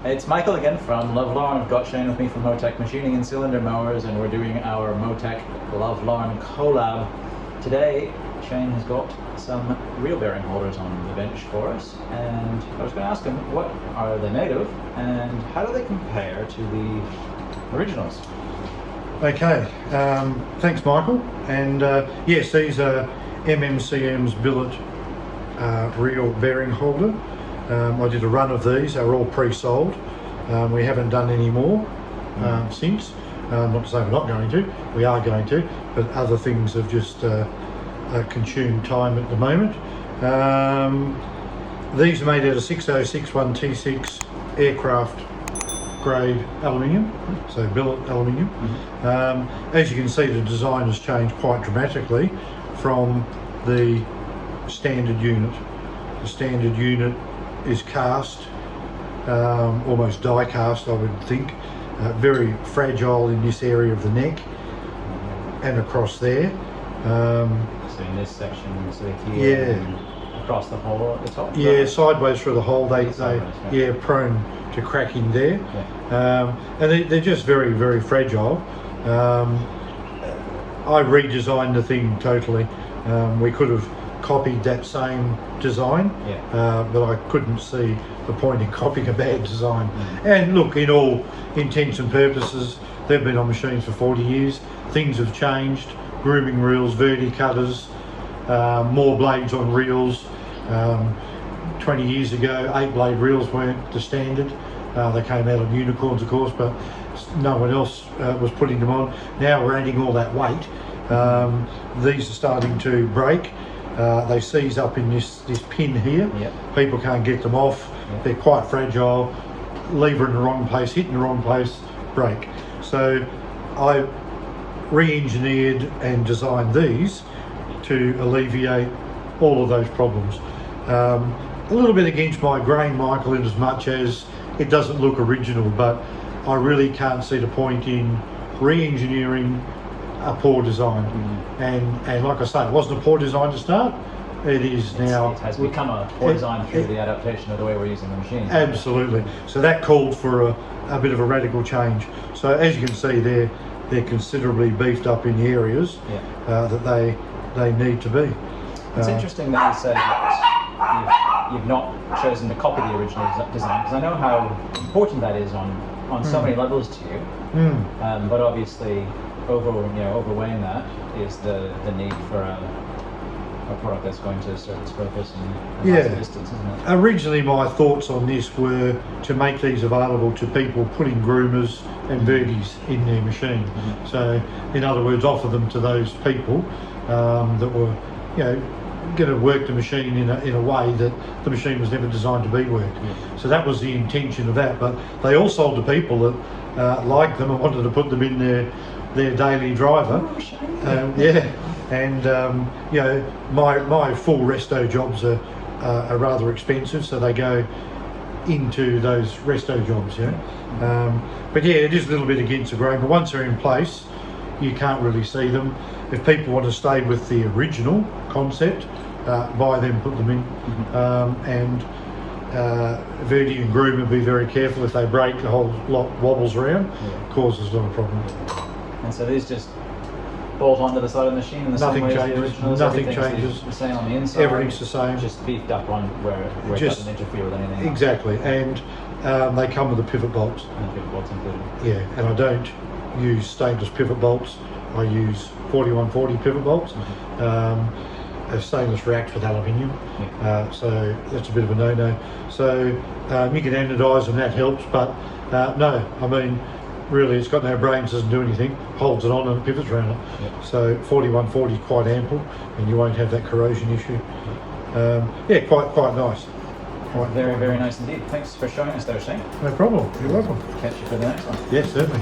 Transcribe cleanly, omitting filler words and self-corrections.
It's Michael again from Larn. I've got Shane with me from Moteck Machining and Cylinder Mowers, and we're doing our Moteck Larn collab. Today, Shane has got some reel bearing holders on the bench for us, and I was going to ask him, what are they made of, and how do they compare to the originals? Okay, thanks Michael, and yes, these are MMCM's Billet reel bearing holder. I did a run of these. They're all pre-sold. We haven't done any more since. Not to say we're not going to, we are going to, but other things have just consumed time at the moment. These are made out of 6061 T6 aircraft grade aluminium, so billet aluminium. As you can see, the design has changed quite dramatically from the standard unit. The standard unit is cast, almost die cast I would think, very fragile in this area of the neck and across there. So in this section, so here, and across the hole at the top? Yeah, sideways through the hole, yeah, prone to cracking there. And they're just very, very fragile. I redesigned the thing totally. We could have copied that same design, but I couldn't see the point in copying a bad design. And look, in all intents and purposes, they've been on machines for 40 years. Things have changed. Grooming reels, verti cutters, more blades on reels. 20 years ago, 8-blade reels weren't the standard. They came out of unicorns, of course, but no one else was putting them on. Now we're adding all that weight. These are starting to break. They seize up in this pin here. People can't get them off. They're quite fragile. Lever in the wrong place, hit in the wrong place, break. So I re-engineered and designed these to alleviate all of those problems. A little bit against my grain, Michael, in as much as it doesn't look original, but I really can't see the point in re-engineering a poor design. And like I say, it wasn't a poor design to start. It is now. It has become a poor design through the adaptation of the way we're using the machine. Absolutely. So that called for a bit of a radical change. So as you can see, they're considerably beefed up in the areas that they need to be. It's interesting that you said that you've not chosen to copy the original design, because I know how important that is on so many levels to you. But obviously, overweighing that is the need for a product that's going to serve its purpose and last a distance, isn't it? Originally, my thoughts on this were to make these available to people putting groomers and vertis in their machine. So, in other words, offer them to those people that were, going to work the machine in a way that the machine was never designed to be worked. So that was the intention of that. But they all sold to people that liked them and wanted to put them in their daily driver. And my full resto jobs are rather expensive, so they go into those resto jobs. But yeah, it is a little bit against the grain, but once they're in place, you can't really see them. If people want to stay with the original concept, buy them, put them in, and verti and groomer, be very careful. If they break, the whole lot wobbles around, causes a lot of problems. And so these just bolt onto the side of the machine in the same way as the originals? Nothing changes. The same on the inside? Everything's the same. Just beefed up on where it doesn't interfere with anything else. Exactly, and they come with the pivot bolts. And pivot bolts included. Yeah, and I don't use stainless pivot bolts. I use 4140 pivot bolts. Stainless reacts with aluminium, so that's a bit of a no-no. So you can anodise and that helps, but no, I mean, really it's got no brains, doesn't do anything, holds it on and it pivots around it. So 4140 is quite ample and you won't have that corrosion issue. Quite nice. Very, very nice indeed. Thanks for showing us there, Shane. No problem, you're welcome. Catch you for the next one. Yes, certainly.